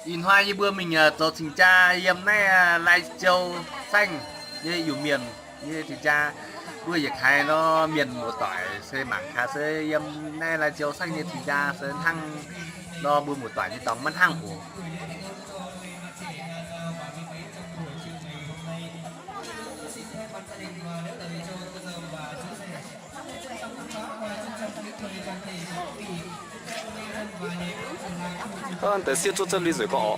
In hoa như bữa mình tổ trình tra yếm này lai châu xanh nhưอยู่miền như trình tra đuôi giặc hai nó miền một tỏi sẽ mảng khá sẽ yếm này lai châu xanh như trình tra sẽ thăng nó bữa một tỏi như tóm mắt hăng của Để siết chút chân đi rồi có.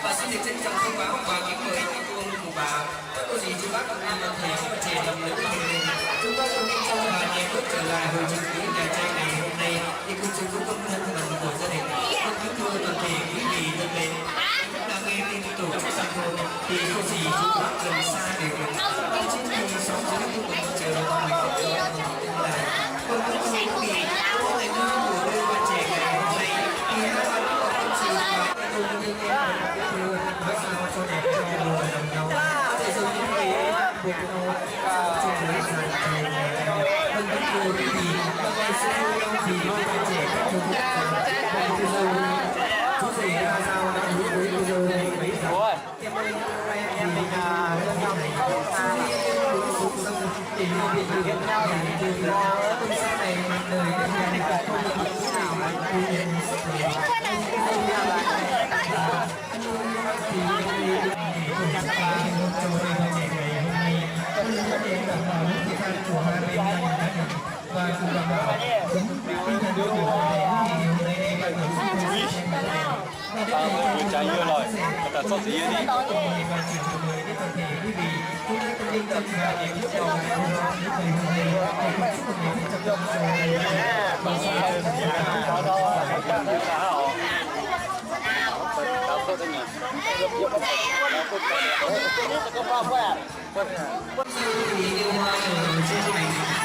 Và xin được trân trọng thông báo và kính mời cô Lưu Mù Bà, các cô dì chú bác cùng toàn thể các bạn trẻ đồng lứa của mình. Chúng ta cùng đi trong và nhẹ bước trở lại hội trường quý nhà trai ngày hôm nay để cùng chung vui công thân mừng của gia đình. Con kính thưa toàn thể quý vị thân mến, chúng ta nghe tin tổ chức sản thôn thì cô dì chú bác gần xa đều được. Trên đường sống dưới khu vực chờ đợi mình của chúng ta. Con kính thưa quý vị, ngày vui của đôi bạn trẻ ngày hôm nay thì hai bạn có công trình và cùng như thế này và sao cho đẹp cho người đồng nhau để dùng những cái buộc nhau trên dưới sàn trời này vâng kính thưa quý vị và ngày sẽ vui nhau thì các bạn trẻ các chú và từ giờ chú rể ra sao đã đúng với từ giờ này mấy giờ em ơi em mình đơn nhau này tình yêu bị gặp nhau từ từ sau này mặt đời để mình không được như nào mà và cùng đảm bảo đúng tinh thần yêu của Mình trái như rồi, ta sót gì đi.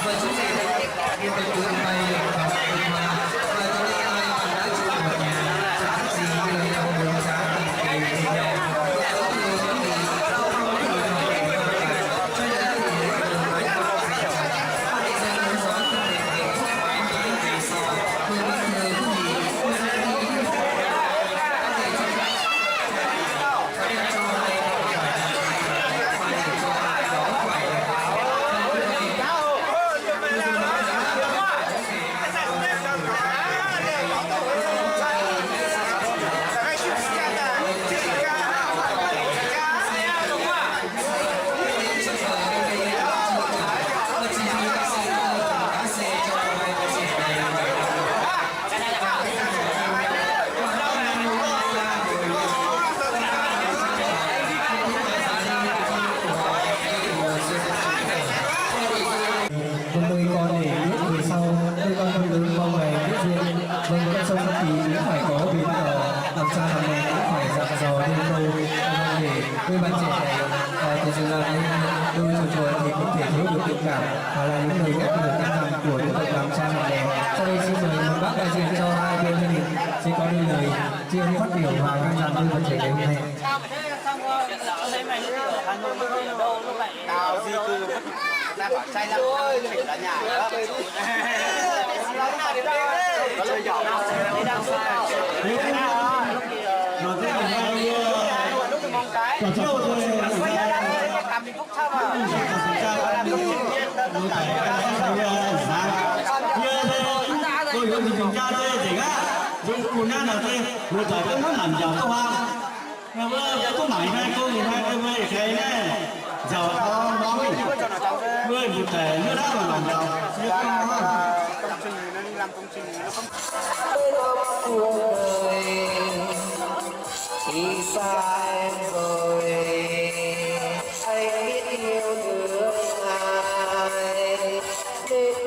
và chúng ta đã kết quả đi tới cuối năm nay và tối nay ai còn đã chụp ở nhà giá gì người nào muốn giá tình kỳ thì nhau có người có người đau không có người nào để cho nên là người nói là để ra nói gió không để để thuốc khoái nói về sau người bất ngờ cái gì người ra đi có thể cho đem cho ai phải để cho ai đó phải với bạn trẻ này thì sự là đôi trò chuyện thì không thể thiếu được tình cảm và là những lời nhắc nhở căn dặn của những bậc làm cha mẹ đẻ. Sau đây xin mời một bác đại diện cho hai bên gia đình sẽ có đôi lời chia phát biểu và căn dặn đôi bạn trẻ ngày hôm nay. Đào di cư ta bảo sai lắm phải là nhà đó có lời nhỏ nào đi đang sao lúc thì mong cái quay ra đây cảm hạnh phúc sao mà làm công trình viên tất cả tôi có mình kiểm tra đây thì á dùng cuốn là tôi một thời cũng rất làm giàu các hoa mà bây có mãi hai cô thì hai cô về cái này giàu nó người một thể nữa đã còn làm giàu công trình nó đi làm công trình nó không khi xa em rồi anh biết yêu thương ai nên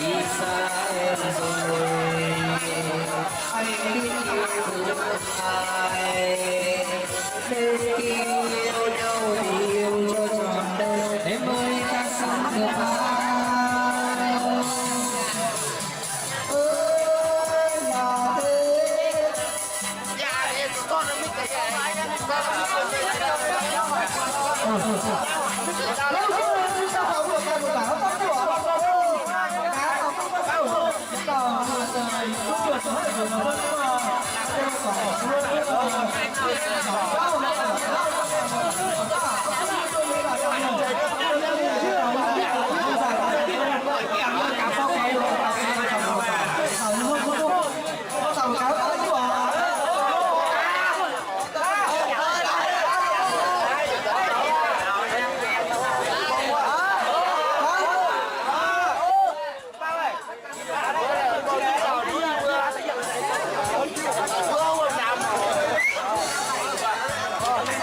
đi xa em rồi anh đi yêu ai nên khi yêu nhau thì yêu cho trọn đời em ơi ta sống được ai ơi là thế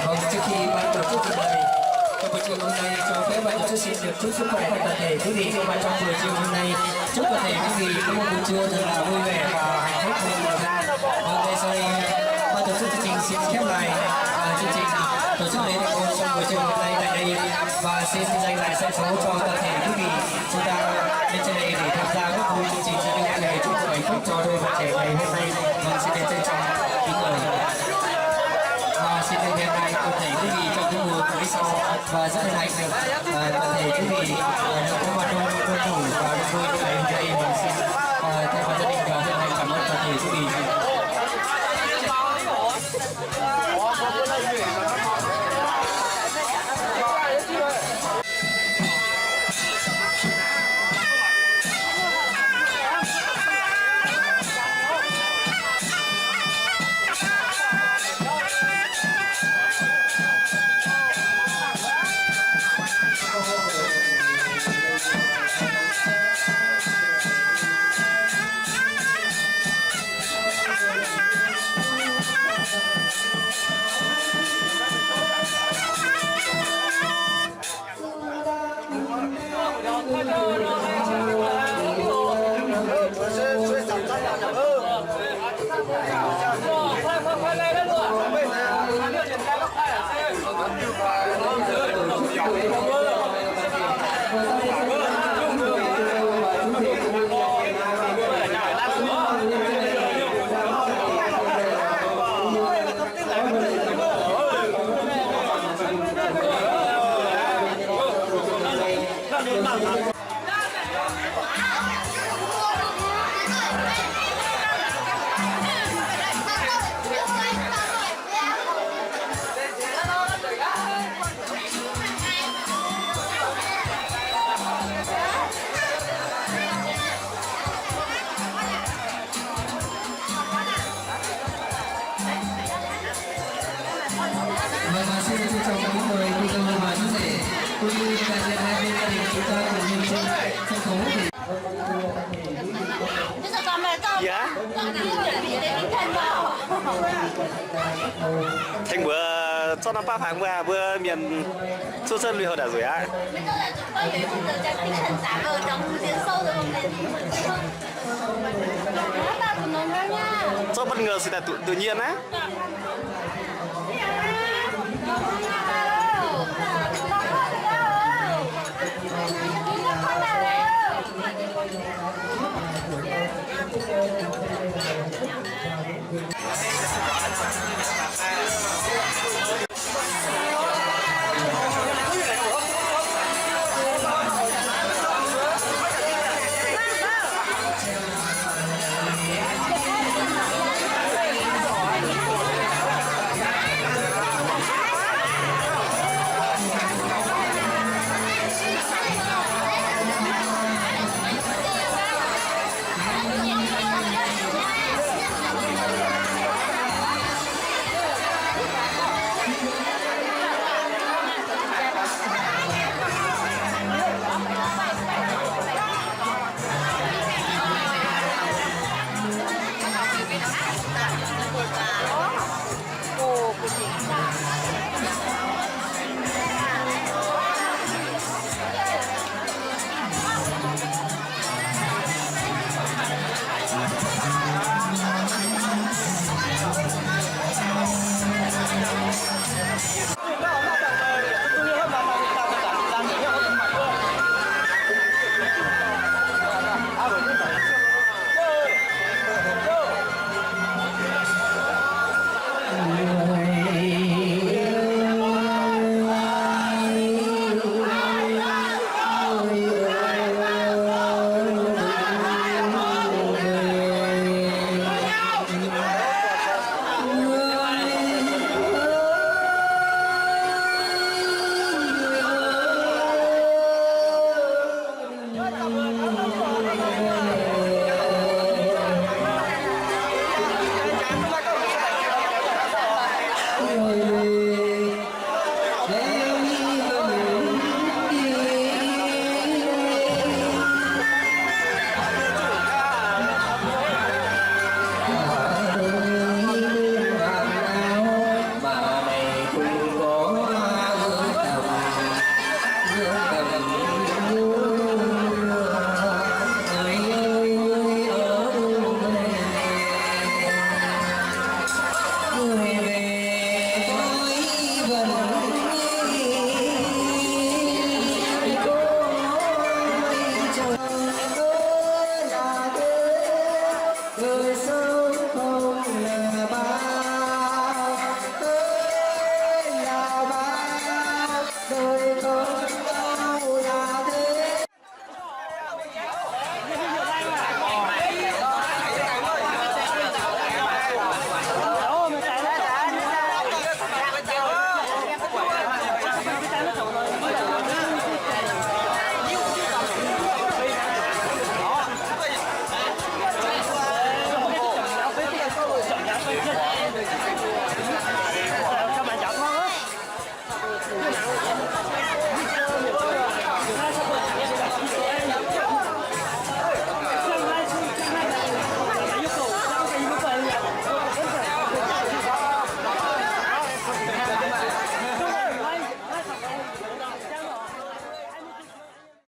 Vâng, trước khi ban tổ chức trình bày trong buổi chiều hôm nay cho phép ban tổ chức xin được chúc sức khỏe cho toàn thể quý vị và trong buổi chiều hôm nay chúc toàn thể quý vị có một buổi trưa thật là vui vẻ và hạnh phúc bên người ra. Vâng, sau đây ban tổ chức chương trình xin khép lại chương trình tổ chức lễ thành công trong buổi chiều hôm nay tại đây và xin dành lại sân khấu cho toàn thể quý vị chúng ta lên trên đây để tham gia góp vui chương trình cho những ngày chúc hạnh phúc cho đôi bạn trẻ ngày hôm nay. Vâng, xin trân trọng kính mời. Và xin được hẹn lại toàn thể quý vị trong cái mùa tới sau và rất hân hạnh được toàn thể quý vị đã có mặt trong tuân thủ và vui ngày hôm nay và xin thay mặt gia đình và hân hạnh cảm ơn toàn thể quý vị. Vâng, xin trân trọng kính mời quý cô và chú rể cũng như đại diện hai bên gia đình chúng ta cùng lên trên sân khấu để Dạ. Thành bữa cho năm ba tháng bữa miền xuất sân luyện hồi đã rồi á. Cho bất ngờ sự là tự nhiên á. Hãy subscribe cho kênh Ghiền Mì Gõ để không bỏ lỡ